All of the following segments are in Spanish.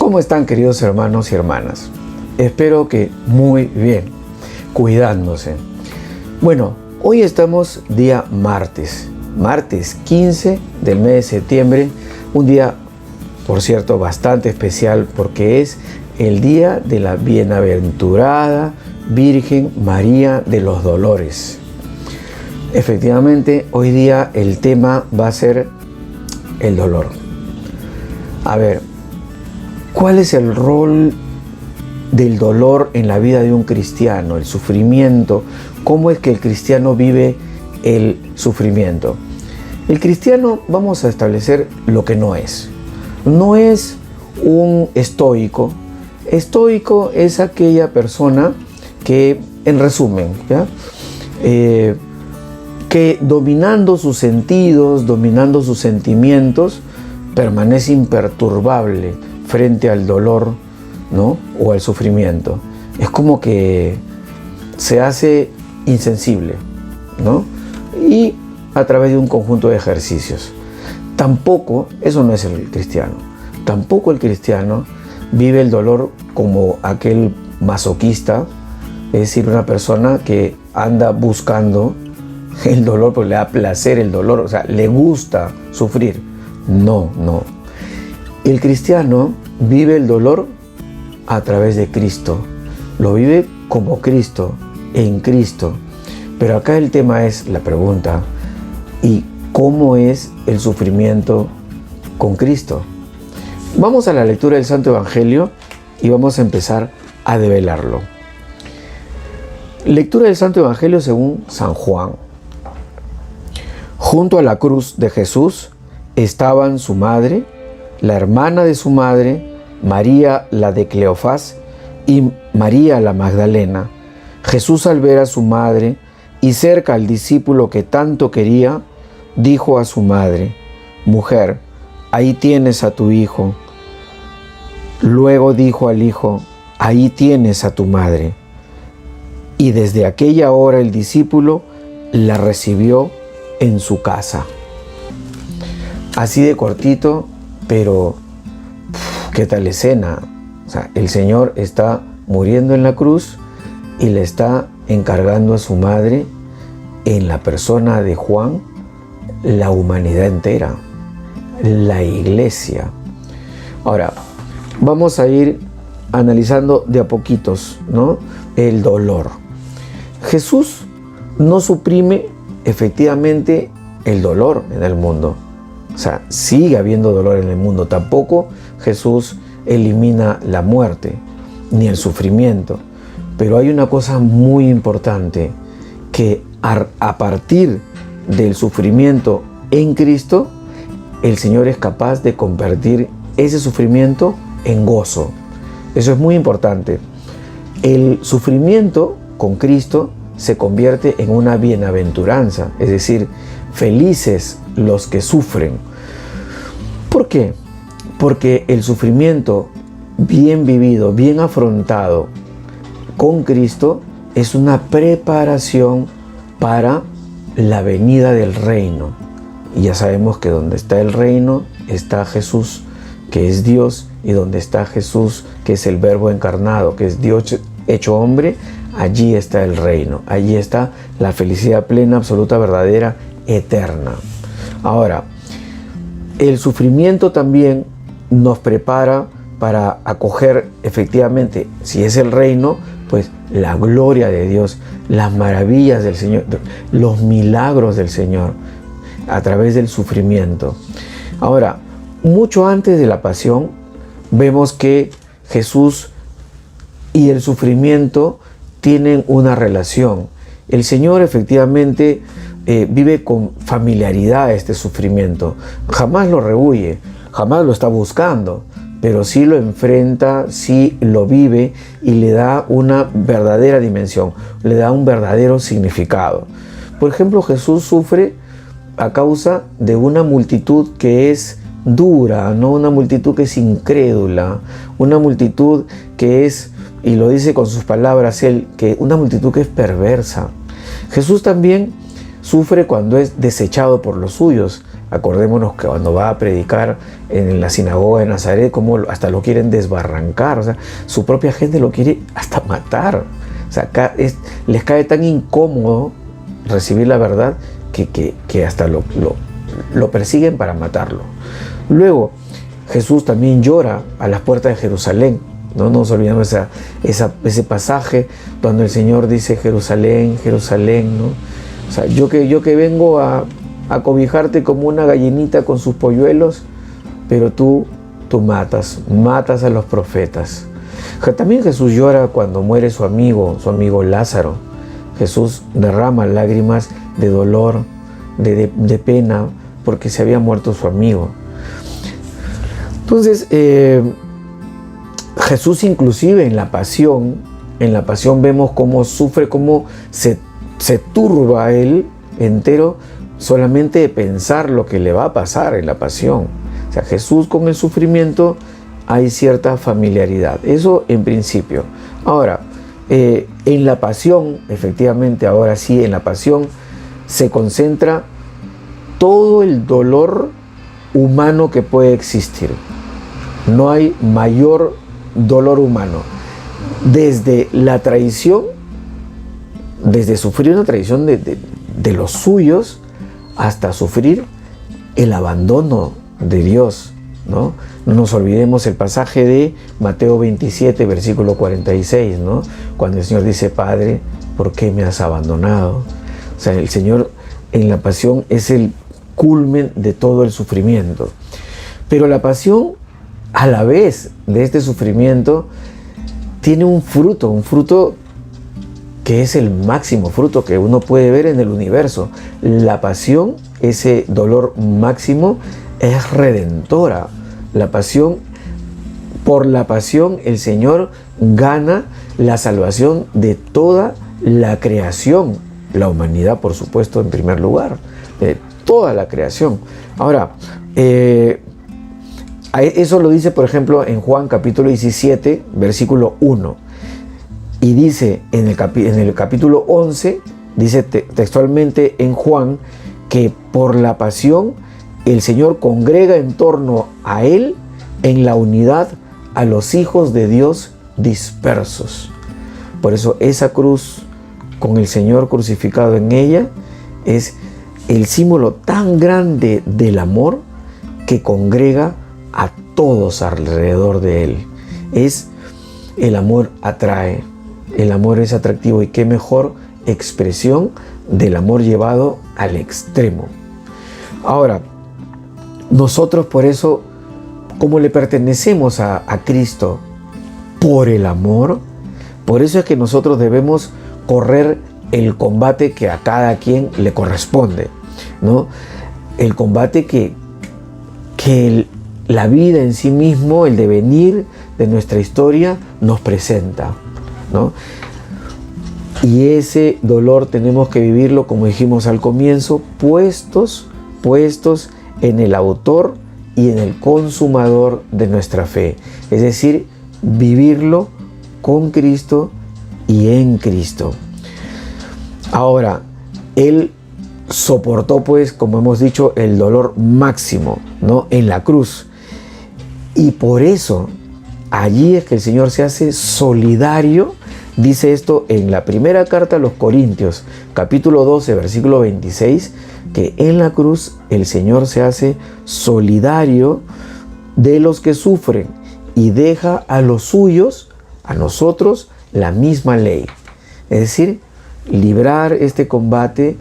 ¿Cómo están, queridos hermanos y hermanas? Espero que muy bien, cuidándose. Bueno, hoy estamos día martes 15 del mes de septiembre, un día, por cierto, bastante especial porque es el día de la bienaventurada Virgen María de los Dolores. Efectivamente, hoy día el tema va a ser el dolor. A ver, ¿cuál es el rol del dolor en la vida de un cristiano? El sufrimiento. ¿Cómo es que el cristiano vive el sufrimiento? El cristiano, vamos a establecer lo que no es. No es un estoico. Estoico es aquella persona que, en resumen, ¿ya? Que dominando sus sentidos, dominando sus sentimientos, permanece imperturbable frente al dolor, ¿no? O al sufrimiento. Es como que se hace insensible, ¿no? Y a través de un conjunto de ejercicios. Tampoco, eso no es el cristiano, tampoco el cristiano vive el dolor como aquel masoquista, es decir, una persona que anda buscando el dolor porque le da placer el dolor, o sea, le gusta sufrir. No. El cristiano vive el dolor a través de Cristo, lo vive como Cristo, en Cristo. Pero acá el tema es la pregunta, ¿y cómo es el sufrimiento con Cristo? Vamos a la lectura del Santo Evangelio y vamos a empezar a develarlo. Lectura del Santo Evangelio según San Juan. Junto a la cruz de Jesús estaban su madre, la hermana de su madre, María la de Cleofás y María la Magdalena. Jesús, al ver a su madre y cerca al discípulo que tanto quería, dijo a su madre: «Mujer, ahí tienes a tu hijo». Luego dijo al hijo: «Ahí tienes a tu madre». Y desde aquella hora el discípulo la recibió en su casa. Así de cortito, pero ¿qué tal escena? O sea, el Señor está muriendo en la cruz y le está encargando a su madre, en la persona de Juan, la humanidad entera, la iglesia. Ahora, vamos a ir analizando de a poquitos, ¿no? El dolor. Jesús no suprime efectivamente el dolor en el mundo. O sea, sigue habiendo dolor en el mundo. Tampoco Jesús elimina la muerte ni el sufrimiento. Pero hay una cosa muy importante, que a partir del sufrimiento en Cristo, el Señor es capaz de convertir ese sufrimiento en gozo. Eso es muy importante. El sufrimiento con Cristo se convierte en una bienaventuranza, es decir, felices los que sufren. ¿Por qué? Porque el sufrimiento bien vivido, bien afrontado con Cristo, es una preparación para la venida del reino. Y ya sabemos que donde está el reino está Jesús, que es Dios, y donde está Jesús, que es el Verbo encarnado, que es Dios hecho hombre, allí está el reino, allí está la felicidad plena, absoluta, verdadera, eterna. Ahora, el sufrimiento también nos prepara para acoger efectivamente, si es el reino, pues la gloria de Dios, las maravillas del Señor, los milagros del Señor a través del sufrimiento. Ahora, mucho antes de la pasión, vemos que Jesús y el sufrimiento tienen una relación. El Señor efectivamente vive con familiaridad este sufrimiento. Jamás lo rehúye, jamás lo está buscando, pero sí lo enfrenta, sí lo vive y le da una verdadera dimensión, le da un verdadero significado. Por ejemplo, Jesús sufre a causa de una multitud que es dura, ¿no? Una multitud que es incrédula, una multitud que es, y lo dice con sus palabras él, que una multitud que es perversa. Jesús también sufre cuando es desechado por los suyos. Acordémonos que cuando va a predicar en la sinagoga de Nazaret, como hasta lo quieren desbarrancar, o sea, su propia gente lo quiere hasta matar. O sea, les cae tan incómodo recibir la verdad que hasta lo persiguen para matarlo. Luego, Jesús también llora a las puertas de Jerusalén. No nos olvidemos ese pasaje cuando el Señor dice: Jerusalén, Jerusalén, ¿no? O sea, yo que vengo a cobijarte como una gallinita con sus polluelos, pero tú matas a los profetas. También Jesús llora cuando muere su amigo Lázaro. Jesús derrama lágrimas de dolor, de pena, porque se había muerto su amigo. Entonces, Jesús inclusive en la pasión vemos cómo sufre, cómo se turba él entero solamente de pensar lo que le va a pasar en la pasión. O sea, Jesús con el sufrimiento hay cierta familiaridad. Eso en principio. Ahora, en la pasión, efectivamente, ahora sí, en la pasión se concentra todo el dolor humano que puede existir. No hay mayor dolor humano. Desde la traición, desde sufrir una traición de los suyos, hasta sufrir el abandono de Dios, ¿no? No nos olvidemos el pasaje de Mateo 27, versículo 46, ¿no? Cuando el Señor dice: Padre, ¿por qué me has abandonado? O sea, el Señor en la pasión es el culmen de todo el sufrimiento. Pero la pasión, a la vez de este sufrimiento, tiene un fruto que es el máximo fruto que uno puede ver en el universo. La pasión, ese dolor máximo, es redentora. La pasión, por la pasión, el Señor gana la salvación de toda la creación. La humanidad, por supuesto, en primer lugar, de toda la creación. Ahora, eso lo dice, por ejemplo, en Juan capítulo 17, versículo 1. Y dice en el capítulo 11, dice textualmente en Juan, que por la pasión el Señor congrega en torno a Él en la unidad a los hijos de Dios dispersos. Por eso esa cruz con el Señor crucificado en ella es el símbolo tan grande del amor que congrega a todos alrededor de Él. El amor atrae. El amor es atractivo, y qué mejor expresión del amor llevado al extremo. Ahora, nosotros por eso, como le pertenecemos a Cristo por el amor, por eso es que nosotros debemos correr el combate que a cada quien le corresponde, ¿no? El combate que la vida en sí mismo, el devenir de nuestra historia nos presenta, ¿no? Y ese dolor tenemos que vivirlo, como dijimos al comienzo, puestos en el autor y en el consumador de nuestra fe. Es decir, vivirlo con Cristo y en Cristo. Ahora, Él soportó, pues, como hemos dicho, el dolor máximo, ¿no?, en la cruz. Y por eso, allí es que el Señor se hace solidario. Dice esto en la primera carta a los Corintios, capítulo 12, versículo 26, que en la cruz el Señor se hace solidario de los que sufren y deja a los suyos, a nosotros, la misma ley. Es decir, librar este combate,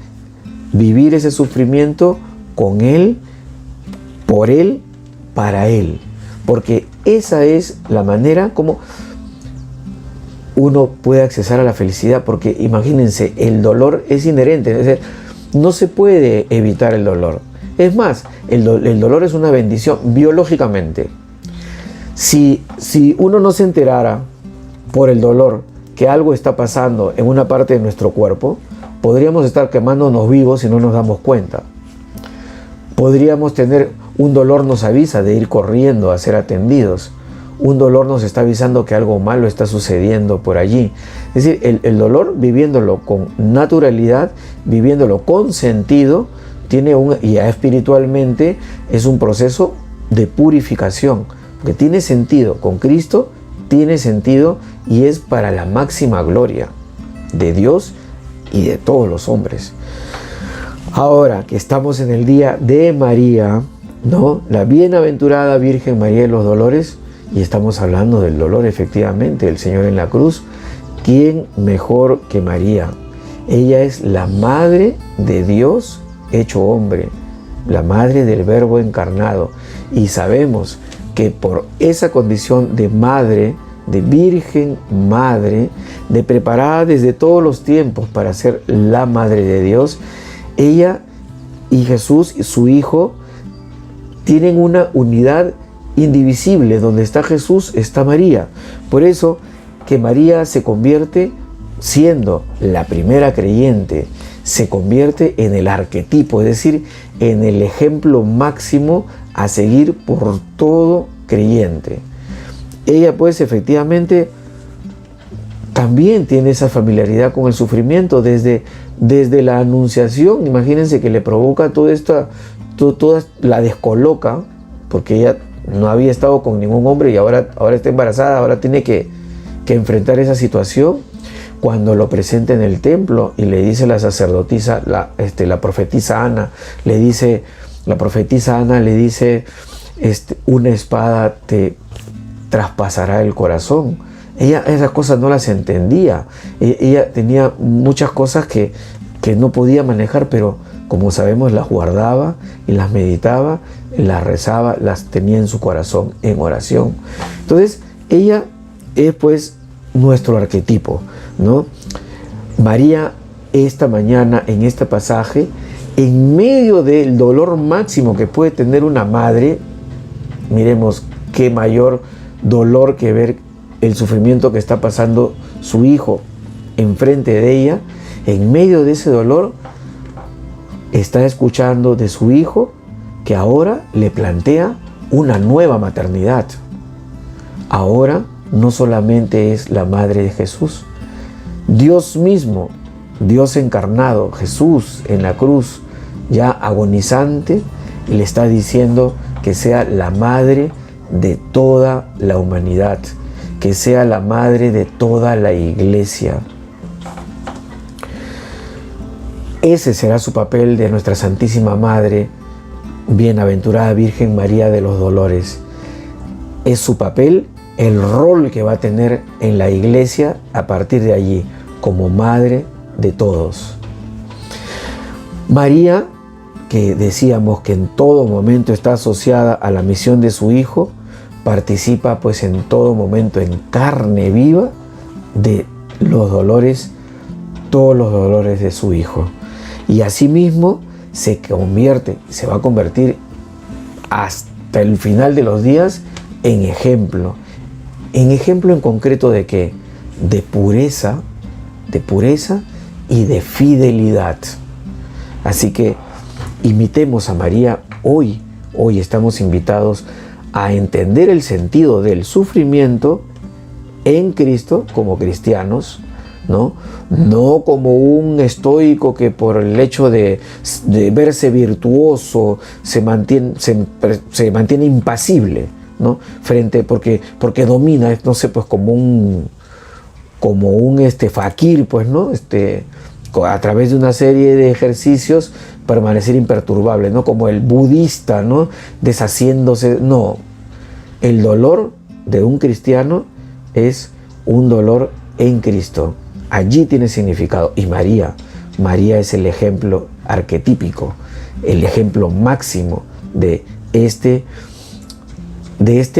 vivir ese sufrimiento con Él, por Él, para Él. Porque esa es la manera como uno puede accesar a la felicidad, porque imagínense, el dolor es inherente, es decir, no se puede evitar el dolor. Es más, el dolor es una bendición biológicamente. Si uno no se enterara por el dolor que algo está pasando en una parte de nuestro cuerpo, podríamos estar quemándonos vivos si no nos damos cuenta. Podríamos tener un dolor, nos avisa de ir corriendo a ser atendidos. Un dolor nos está avisando que algo malo está sucediendo por allí. Es decir, el dolor, viviéndolo con naturalidad, viviéndolo con sentido, y ya espiritualmente es un proceso de purificación, porque tiene sentido, con Cristo tiene sentido y es para la máxima gloria de Dios y de todos los hombres. Ahora que estamos en el día de María, ¿no? La bienaventurada Virgen María de los Dolores, y estamos hablando del dolor efectivamente del Señor en la cruz. ¿Quién mejor que María? Ella es la madre de Dios hecho hombre, la madre del Verbo encarnado, y sabemos que por esa condición de madre, de Virgen Madre, de preparada desde todos los tiempos para ser la Madre de Dios, ella y Jesús, su Hijo, tienen una unidad indivisible. Donde está Jesús está María. Por eso que María se convierte, siendo la primera creyente, se convierte en el arquetipo, es decir, en el ejemplo máximo a seguir por todo creyente. Ella pues efectivamente también tiene esa familiaridad con el sufrimiento desde la anunciación. Imagínense que le provoca toda la descoloca, porque ella no había estado con ningún hombre y ahora está embarazada, ahora tiene que enfrentar esa situación. Cuando lo presenta en el templo y le dice la sacerdotisa, la profetisa Ana, le dice, una espada te traspasará el corazón. Ella esas cosas no las entendía. Ella tenía muchas cosas que no podía manejar, pero como sabemos las guardaba y las meditaba, las rezaba, las tenía en su corazón en oración. Entonces ella es pues nuestro arquetipo, ¿no? María esta mañana en este pasaje, en medio del dolor máximo que puede tener una madre, miremos qué mayor dolor que ver el sufrimiento que está pasando su hijo enfrente de ella. En medio de ese dolor está escuchando de su hijo que ahora le plantea una nueva maternidad. Ahora no solamente es la madre de Jesús, Dios mismo, Dios encarnado, Jesús en la cruz, ya agonizante, le está diciendo que sea la madre de toda la humanidad, que sea la madre de toda la iglesia. Ese será su papel de nuestra Santísima Madre, bienaventurada Virgen María de los Dolores. Es su papel, el rol que va a tener en la iglesia a partir de allí, como madre de todos. María, que decíamos que en todo momento está asociada a la misión de su Hijo, participa pues en todo momento en carne viva de los dolores, todos los dolores de su Hijo. Y asimismo se va a convertir hasta el final de los días en ejemplo. En ejemplo en concreto de qué? De pureza y de fidelidad. Así que imitemos a María hoy. Hoy estamos invitados a entender el sentido del sufrimiento en Cristo como cristianos, ¿no? No como un estoico que por el hecho de verse virtuoso se mantiene impasible, ¿no? Porque domina, no sé, pues como un fakir, pues, ¿no? A través de una serie de ejercicios permanecer imperturbable, ¿no? Como el budista, ¿no? Deshaciéndose. No, el dolor de un cristiano es un dolor en Cristo. Allí tiene significado. Y María es el ejemplo arquetípico, el ejemplo máximo de este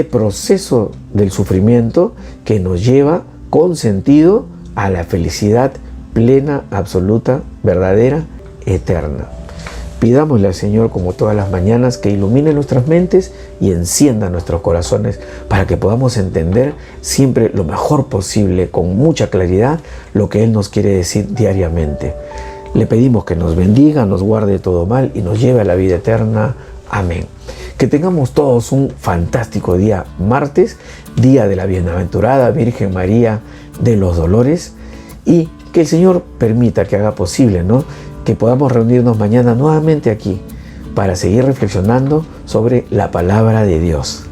proceso del sufrimiento que nos lleva con sentido a la felicidad plena, absoluta, verdadera, eterna. Pidámosle al Señor, como todas las mañanas, que ilumine nuestras mentes y encienda nuestros corazones para que podamos entender siempre lo mejor posible, con mucha claridad, lo que Él nos quiere decir diariamente. Le pedimos que nos bendiga, nos guarde de todo mal y nos lleve a la vida eterna. Amén. Que tengamos todos un fantástico día martes, día de la bienaventurada Virgen María de los Dolores, y que el Señor permita que haga posible, ¿no?, que podamos reunirnos mañana nuevamente aquí para seguir reflexionando sobre la palabra de Dios.